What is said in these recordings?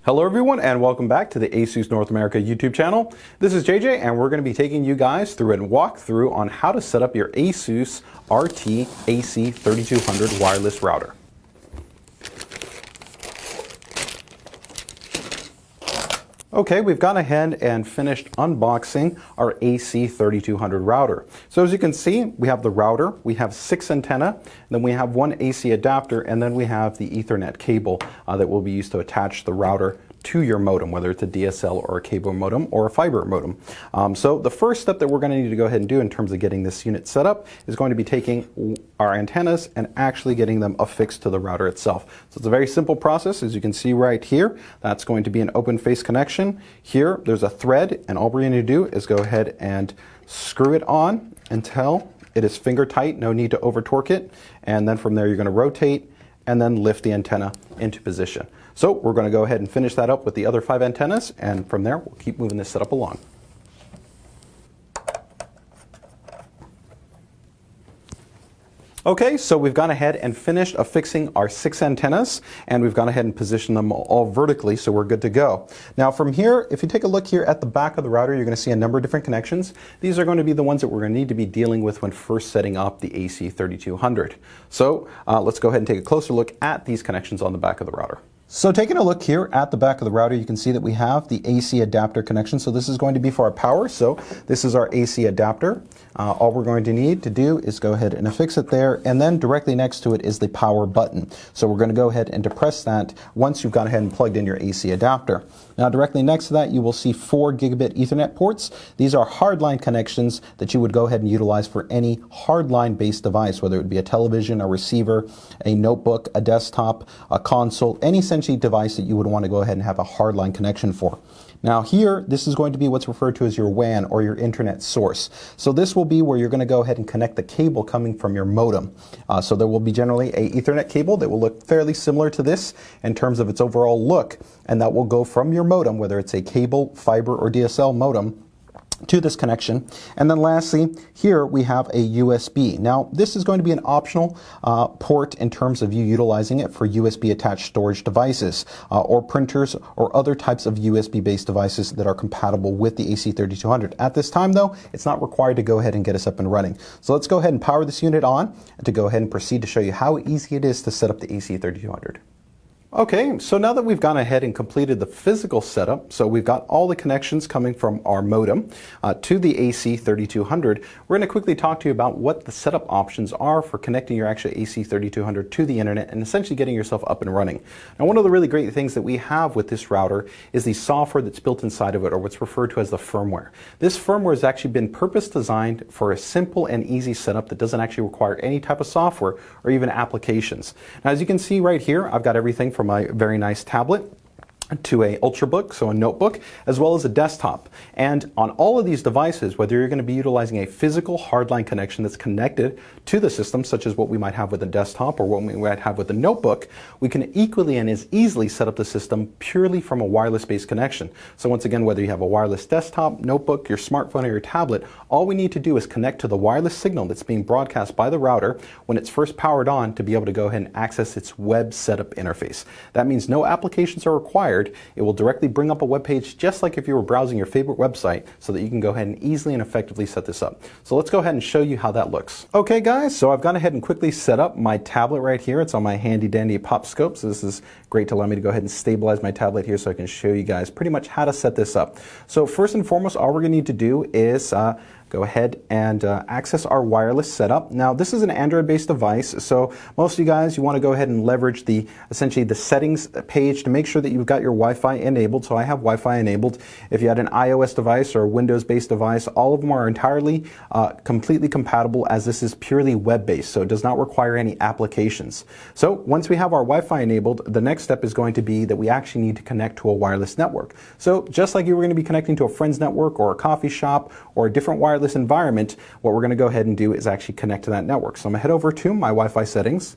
Hello everyone and welcome back to the ASUS North America YouTube channel. This is JJ and we're going to be taking you guys through a walkthrough on how to set up your ASUS RT AC3200 wireless router. Okay, we've gone ahead and finished unboxing our AC3200 router. So as you can see, we have the router, we have 6 antenna, then we have 1 AC adapter, and then we have the Ethernet cable that will be used to attach the router to your modem, whether it's a DSL or a cable modem or a fiber modem. So the first step that we're going to need to go ahead and do in terms of getting this unit set up is going to be taking our antennas and actually getting them affixed to the router itself. So it's a very simple process. As you can see right here, that's going to be an open face connection. Here there's a thread, and all we're going to do is go ahead and screw it on until it is finger tight. No need to over torque it, and then from there you're going to rotate and then lift the antenna into position. So we're going to go ahead and finish that up with the other 5 antennas, and from there we'll keep moving this setup along. Okay, so we've gone ahead and finished affixing our 6 antennas, and we've gone ahead and positioned them all vertically, so we're good to go. Now from here, if you take a look here at the back of the router, you're going to see a number of different connections. These are going to be the ones that we're going to need to be dealing with when first setting up the AC3200. So let's go ahead and take a closer look at these connections on the back of the router. So taking a look here at the back of the router, you can see that we have the AC adapter connection. So this is going to be for our power. So this is our AC adapter. All we're going to need to do is go ahead and affix it there, and then directly next to it is the power button. So we're going to go ahead and depress that once you've gone ahead and plugged in your AC adapter. Now directly next to that you will see 4 gigabit Ethernet ports. These are hardline connections that you would go ahead and utilize for any hardline based device, whether it would be a television, a receiver, a notebook, a desktop, a console, any essentially device that you would want to go ahead and have a hardline connection for. Now here, this is going to be what's referred to as your WAN or your internet source. So this will be where you're going to go ahead and connect the cable coming from your modem. So there will be generally a Ethernet cable that will look fairly similar to this in terms of its overall look, and that will go from your modem, whether it's a cable, fiber, or DSL modem, to this connection. And then lastly, here we have a USB. Now this is going to be an optional port in terms of you utilizing it for USB attached storage devices or printers or other types of USB based devices that are compatible with the AC3200. At this time though, it's not required to go ahead and get us up and running. So let's go ahead and power this unit on and to go ahead and proceed to show you how easy it is to set up the AC3200. Okay, so now that we've gone ahead and completed the physical setup, so we've got all the connections coming from our modem to the AC3200, we're going to quickly talk to you about what the setup options are for connecting your actual AC3200 to the internet and essentially getting yourself up and running. Now one of the really great things that we have with this router is the software that's built inside of it, or what's referred to as the firmware. This firmware has actually been purpose designed for a simple and easy setup that doesn't actually require any type of software or even applications. Now as you can see right here, I've got everything from my very nice tablet to a ultrabook, so a notebook, as well as a desktop. And on all of these devices, whether you're going to be utilizing a physical hardline connection that's connected to the system, such as what we might have with a desktop or what we might have with a notebook, we can equally and as easily set up the system purely from a wireless-based connection. So once again, whether you have a wireless desktop, notebook, your smartphone, or your tablet, all we need to do is connect to the wireless signal that's being broadcast by the router when it's first powered on to be able to go ahead and access its web setup interface. That means no applications are required. It will directly bring up a web page just like if you were browsing your favorite website, so that you can go ahead and easily and effectively set this up. So let's go ahead and show you how that looks. Okay guys, so I've gone ahead and quickly set up my tablet right here. It's on my handy dandy pop scope, so this is great to allow me to go ahead and stabilize my tablet here so I can show you guys pretty much how to set this up. So first and foremost, all we're going to need to do is go ahead and access our wireless setup. Now this is an Android-based device, so most of you guys, you want to go ahead and leverage essentially the settings page to make sure that you've got your Wi-Fi enabled. So I have Wi-Fi enabled. If you had an iOS device or a Windows-based device, all of them are entirely completely compatible, as this is purely web-based, so it does not require any applications. So once we have our Wi-Fi enabled, the next step is going to be that we actually need to connect to a wireless network. So just like you were going to be connecting to a friend's network or a coffee shop or a different wireless environment, what we're going to go ahead and do is actually connect to that network. So I'm going to head over to my Wi-Fi settings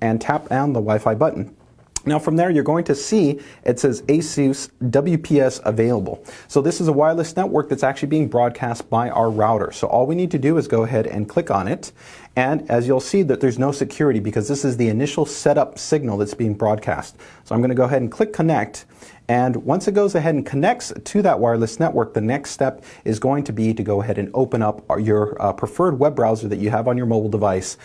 and tap down the Wi-Fi button. Now from there, you're going to see it says ASUS WPS available. So this is a wireless network that's actually being broadcast by our router. So all we need to do is go ahead and click on it. And as you'll see that there's no security because this is the initial setup signal that's being broadcast. So I'm going to go ahead and click connect. And once it goes ahead and connects to that wireless network, the next step is going to be to go ahead and open up your preferred web browser that you have on your mobile device.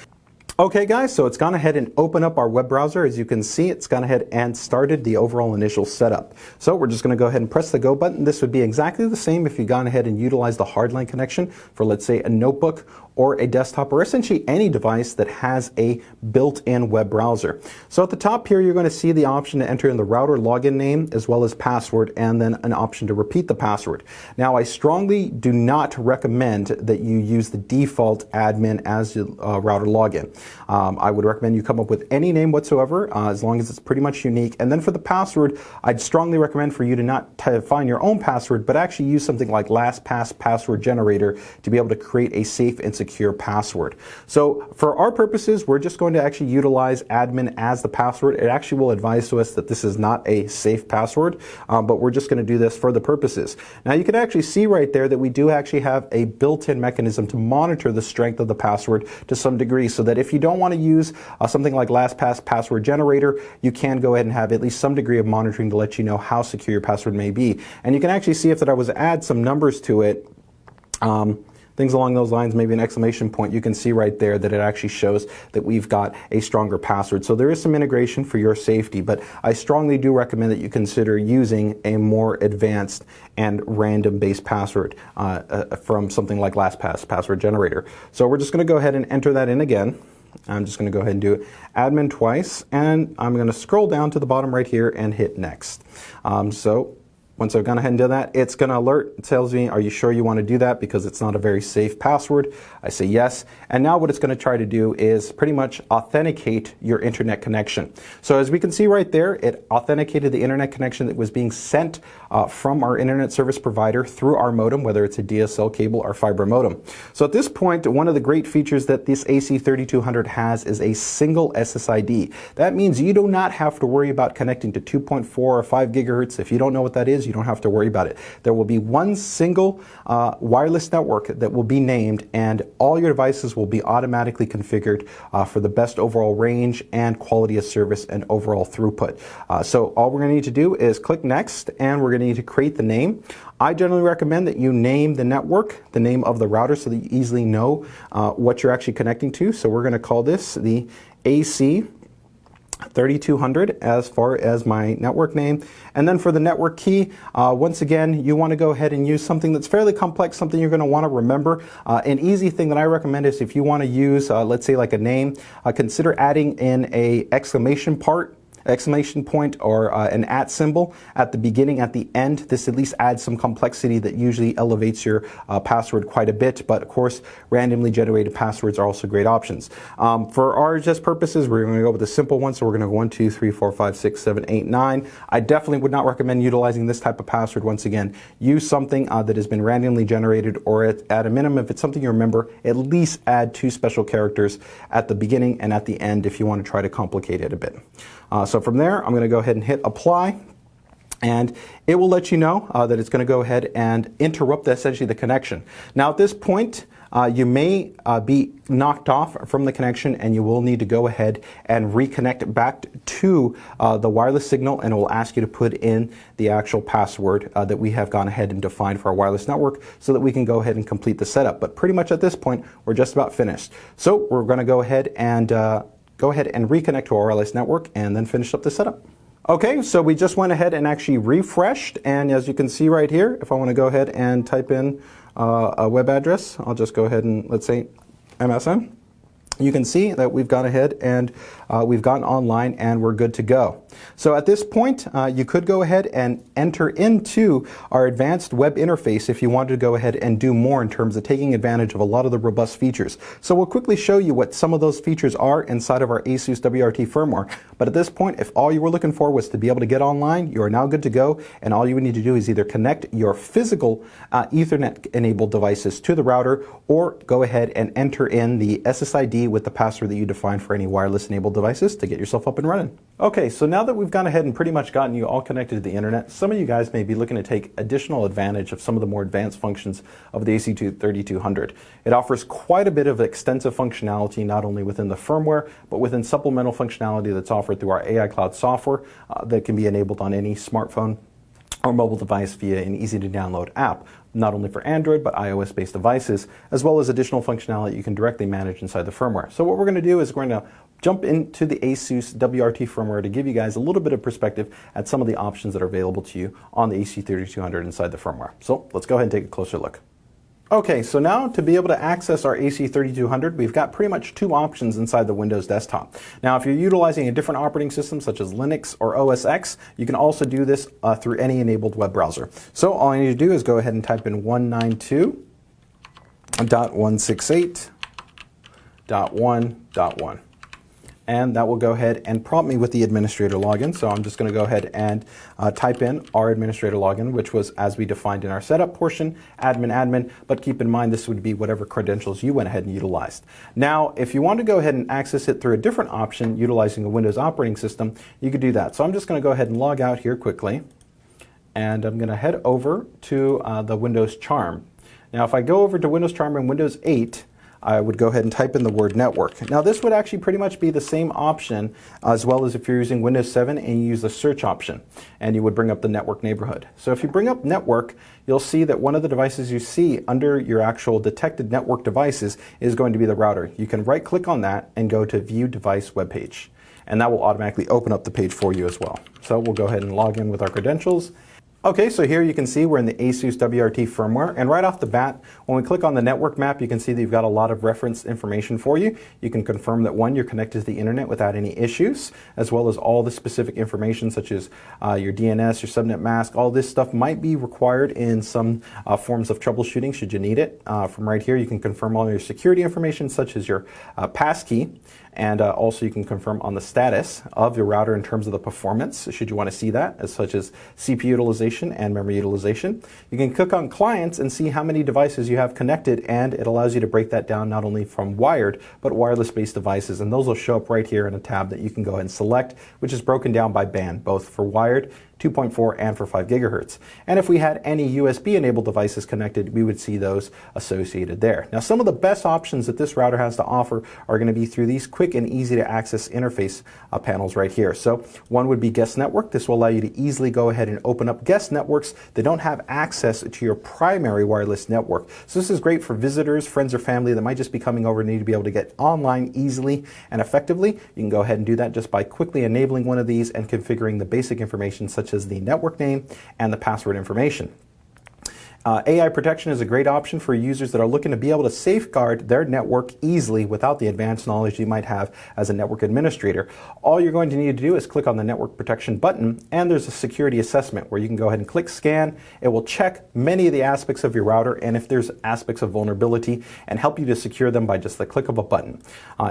Okay guys, so it's gone ahead and opened up our web browser. As you can see, it's gone ahead and started the overall initial setup. So we're just going to go ahead and press the go button. This would be exactly the same if you'd gone ahead and utilized the hardline connection for, let's say, a notebook or a desktop or essentially any device that has a built-in web browser. So at the top here, you're going to see the option to enter in the router login name as well as password, and then an option to repeat the password. Now, I strongly do not recommend that you use the default admin as your router login. I would recommend you come up with any name whatsoever, as long as it's pretty much unique. And then for the password, I'd strongly recommend for you to not find your own password, but actually use something like LastPass password generator to be able to create a safe and secure password. So for our purposes, we're just going to actually utilize admin as the password. It actually will advise to us that this is not a safe password, but we're just going to do this for the purposes. Now you can actually see right there that we do actually have a built-in mechanism to monitor the strength of the password to some degree, so that if you don't want to use something like LastPass password generator, you can go ahead and have at least some degree of monitoring to let you know how secure your password may be. And you can actually see if that I was to add some numbers to it, things along those lines, maybe an exclamation point, you can see right there that it actually shows that we've got a stronger password. So there is some integration for your safety, but I strongly do recommend that you consider using a more advanced and random-based password from something like LastPass password generator. So we're just going to go ahead and enter that in again. I'm just going to go ahead and do admin twice, and I'm going to scroll down to the bottom right here and hit next. So once I've gone ahead and done that, it's going to alert. It tells me, are you sure you want to do that because it's not a very safe password? I say yes. And now what it's going to try to do is pretty much authenticate your internet connection. So as we can see right there, it authenticated the internet connection that was being sent from our internet service provider through our modem, whether it's a DSL cable or fiber modem. So at this point, one of the great features that this AC3200 has is a single SSID. That means you do not have to worry about connecting to 2.4 or 5 gigahertz. If you don't know what that is, you don't have to worry about it. There will be one single wireless network that will be named, and all your devices will be automatically configured for the best overall range and quality of service and overall throughput. So all we're going to need to do is click next, and we're going to need to create the name. I generally recommend that you name the network, the name of the router, so that you easily know what you're actually connecting to. So we're going to call this the AC3200 as far as my network name. And then for the network key, once again, you want to go ahead and use something that's fairly complex, something you're going to want to remember. An easy thing that I recommend is if you want to use, let's say like a name, consider adding in a exclamation point or an @ symbol at the beginning, at the end. This at least adds some complexity that usually elevates your password quite a bit, but of course randomly generated passwords are also great options. For our just purposes, we're going to go with a simple one, so we're going to go 1 2 3 4 5 6 7 8 9. I definitely would not recommend utilizing this type of password. Once again, use something that has been randomly generated, or at a minimum, if it's something you remember, at least add 2 special characters at the beginning and at the end if you want to try to complicate it a bit. So from there, I'm going to go ahead and hit apply, and it will let you know that it's going to go ahead and interrupt essentially the connection. Now at this point, you may be knocked off from the connection, and you will need to go ahead and reconnect back to the wireless signal, and it will ask you to put in the actual password that we have gone ahead and defined for our wireless network, so that we can go ahead and complete the setup. But pretty much at this point, we're just about finished. So we're going to go ahead and reconnect to our wireless network and then finish up the setup. Okay, so we just went ahead and actually refreshed, and as you can see right here, if I want to go ahead and type in a web address, I'll just go ahead and let's say MSN. You can see that we've gone ahead and we've gotten online and we're good to go. So at this point, you could go ahead and enter into our advanced web interface if you wanted to go ahead and do more in terms of taking advantage of a lot of the robust features. So we'll quickly show you what some of those features are inside of our ASUS WRT firmware. But at this point, if all you were looking for was to be able to get online, you are now good to go, and all you would need to do is either connect your physical Ethernet-enabled devices to the router, or go ahead and enter in the SSID key with the password that you define for any wireless enabled devices to get yourself up and running. Okay, so now that we've gone ahead and pretty much gotten you all connected to the internet, some of you guys may be looking to take additional advantage of some of the more advanced functions of the AC3200. It offers quite a bit of extensive functionality, not only within the firmware, but within supplemental functionality that's offered through our AI Cloud software that can be enabled on any smartphone or mobile device via an easy-to-download app, not only for Android, but iOS-based devices, as well as additional functionality you can directly manage inside the firmware. So what we're going to do is we're going to jump into the ASUS WRT firmware to give you guys a little bit of perspective at some of the options that are available to you on the AC3200 inside the firmware. So let's go ahead and take a closer look. Okay, so now to be able to access our AC3200, we've got pretty much two options inside the Windows desktop. Now, if you're utilizing a different operating system such as Linux or OS X, you can also do this through any enabled web browser. So all I need to do is go ahead and type in 192.168.1.1. And that will go ahead and prompt me with the administrator login. So I'm just going to go ahead and type in our administrator login, which was, as we defined in our setup portion, admin, but keep in mind this would be whatever credentials you went ahead and utilized. Now, if you want to go ahead and access it through a different option utilizing a Windows operating system, you could do that. So I'm just going to go ahead and log out here quickly, and I'm going to head over to the Windows Charm. Now, if I go over to Windows Charm in Windows 8, I would go ahead and type in the word network. Now this would actually pretty much be the same option as well as if you're using Windows 7 and you use the search option, and you would bring up the network neighborhood. So if you bring up network, you'll see that one of the devices you see under your actual detected network devices is going to be the router. You can right click on that and go to View Device Web Page, and that will automatically open up the page for you as well. So we'll go ahead and log in with our credentials. Okay, so here you can see we're in the ASUS WRT firmware, and right off the bat, when we click on the network map, you can see that you've got a lot of reference information for you. You can confirm that, one, you're connected to the internet without any issues, as well as all the specific information such as your DNS, your subnet mask. All this stuff might be required in some forms of troubleshooting should you need it. From right here, you can confirm all your security information such as your passkey. And also you can confirm on the status of your router in terms of the performance, should you want to see that, such as CPU utilization and memory utilization. You can click on clients and see how many devices you have connected, and it allows you to break that down not only from wired, but wireless-based devices. And those will show up right here in a tab that you can go ahead and select, which is broken down by band, both for wired, 2.4 and for 5 gigahertz. And if we had any USB enabled devices connected, we would see those associated there. Now, some of the best options that this router has to offer are going to be through these quick and easy to access interface panels right here. So one would be guest network. This will allow you to easily go ahead and open up guest networks that don't have access to your primary wireless network. So this is great for visitors, friends, or family that might just be coming over and need to be able to get online easily and effectively. You can go ahead and do that just by quickly enabling one of these and configuring the basic information such as the network name and the password information. AI protection is a great option for users that are looking to be able to safeguard their network easily without the advanced knowledge you might have as a network administrator. All you're going to need to do is click on the network protection button, and there's a security assessment where you can go ahead and click scan. It will check many of the aspects of your router, and if there's aspects of vulnerability, and help you to secure them by just the click of a button.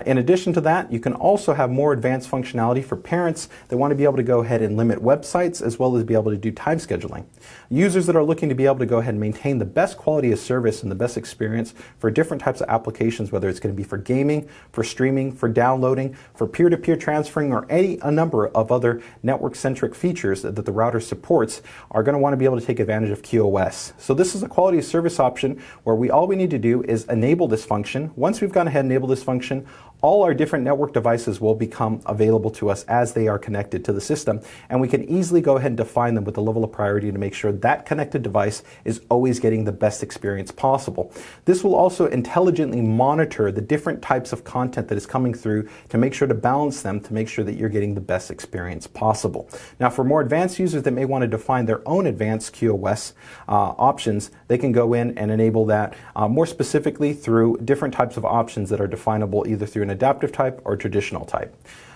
In addition to that, you can also have more advanced functionality for parents that want to be able to go ahead and limit websites as well as be able to do time scheduling. Users that are looking to be able to go ahead and maintain the best quality of service and the best experience for different types of applications, whether it's going to be for gaming, for streaming, for downloading, for peer-to-peer transferring, or a number of other network-centric features that the router supports, are going to want to be able to take advantage of QoS. So this is a quality of service option where all we need to do is enable this function. Once we've gone ahead and enabled this function, all our different network devices will become available to us as they are connected to the system, and we can easily go ahead and define them with a level of priority to make sure that connected device is always getting the best experience possible. This will also intelligently monitor the different types of content that is coming through to make sure to balance them to make sure that you're getting the best experience possible. Now, for more advanced users that may want to define their own advanced QoS options, they can go in and enable that more specifically through different types of options that are definable either through an adaptive type or traditional type.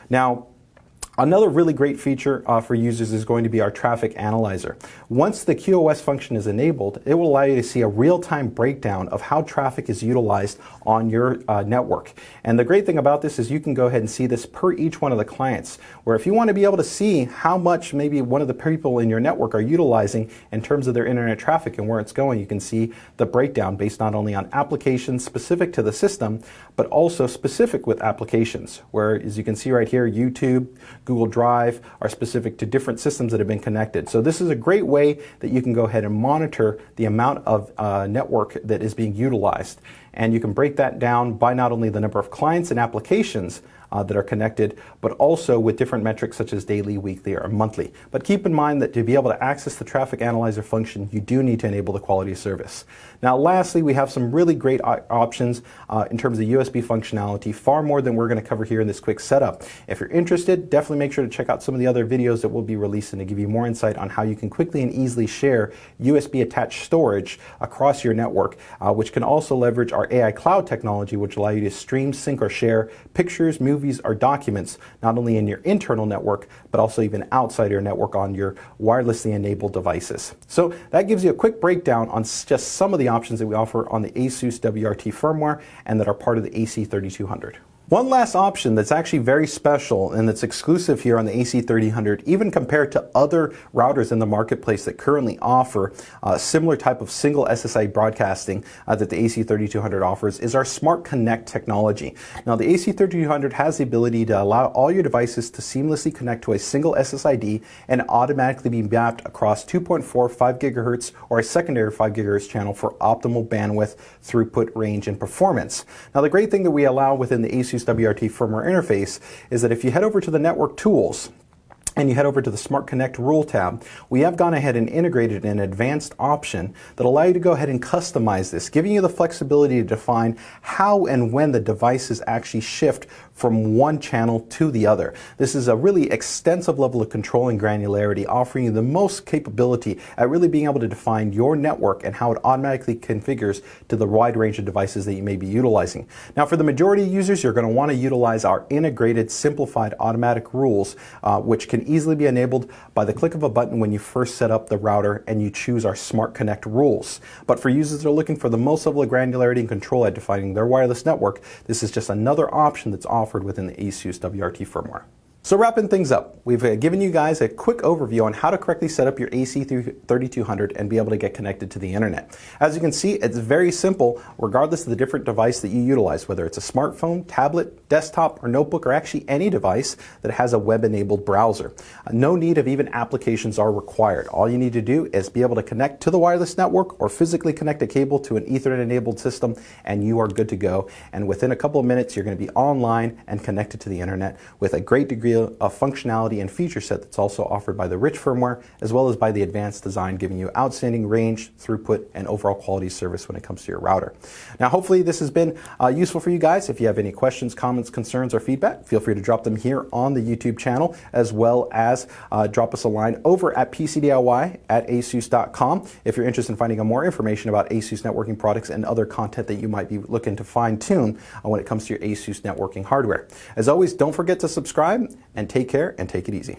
Now, Another really great feature for users is going to be our traffic analyzer. Once the QoS function is enabled, it will allow you to see a real-time breakdown of how traffic is utilized on your network. And the great thing about this is you can go ahead and see this per each one of the clients, where if you want to be able to see how much maybe one of the people in your network are utilizing in terms of their internet traffic and where it's going, you can see the breakdown based not only on applications specific to the system, but also specific with applications, where as you can see right here, YouTube, Google Drive are specific to different systems that have been connected. So this is a great way that you can go ahead and monitor the amount of network that is being utilized. And you can break that down by not only the number of clients and applications that are connected, but also with different metrics such as daily, weekly, or monthly. But keep in mind that to be able to access the traffic analyzer function, you do need to enable the quality of service. Now lastly, we have some really great options in terms of USB functionality, far more than we're going to cover here in this quick setup. If you're interested, definitely make sure to check out some of the other videos that we'll be releasing to give you more insight on how you can quickly and easily share USB attached storage across your network, which can also leverage our AI cloud technology, which allow you to stream, sync, or share pictures, movies, or documents, not only in your internal network, but also even outside your network on your wirelessly enabled devices. So that gives you a quick breakdown on just some of the options that we offer on the ASUS WRT firmware and that are part of the AC3200. One last option that's actually very special and that's exclusive here on the AC3000, even compared to other routers in the marketplace that currently offer a similar type of single SSI broadcasting that the AC3200 offers, is our Smart Connect technology. Now the AC3200 has the ability to allow all your devices to seamlessly connect to a single SSID and automatically be mapped across 2.45 gigahertz or a secondary 5 gigahertz channel for optimal bandwidth, throughput, range, and performance. Now the great thing that we allow within the ASUS WRT firmware interface is that if you head over to the network tools and you head over to the Smart Connect rule tab, we have gone ahead and integrated an advanced option that allow you to go ahead and customize this, giving you the flexibility to define how and when the devices actually shift from one channel to the other. This is a really extensive level of control and granularity, offering you the most capability at really being able to define your network and how it automatically configures to the wide range of devices that you may be utilizing. Now, for the majority of users, you're going to want to utilize our integrated, simplified automatic rules, which can easily be enabled by the click of a button when you first set up the router and you choose our Smart Connect rules. But for users that are looking for the most level of granularity and control at defining their wireless network, this is just another option that's offered within the ASUS WRT firmware. So wrapping things up, we've given you guys a quick overview on how to correctly set up your AC3200 and be able to get connected to the internet. As you can see, it's very simple regardless of the different device that you utilize, whether it's a smartphone, tablet, desktop, or notebook, or actually any device that has a web-enabled browser. No need of even applications are required. All you need to do is be able to connect to the wireless network or physically connect a cable to an Ethernet-enabled system, and you are good to go. And within a couple of minutes, you're going to be online and connected to the internet with a great degree of functionality and feature set that's also offered by the rich firmware, as well as by the advanced design, giving you outstanding range, throughput, and overall quality of service when it comes to your router. Now, hopefully this has been useful for you guys. If you have any questions, comments, concerns, or feedback, feel free to drop them here on the YouTube channel, as well as drop us a line over at pcdiy@asus.com if you're interested in finding out more information about ASUS networking products and other content that you might be looking to fine-tune when it comes to your ASUS networking hardware. As always, don't forget to subscribe, and take care and take it easy.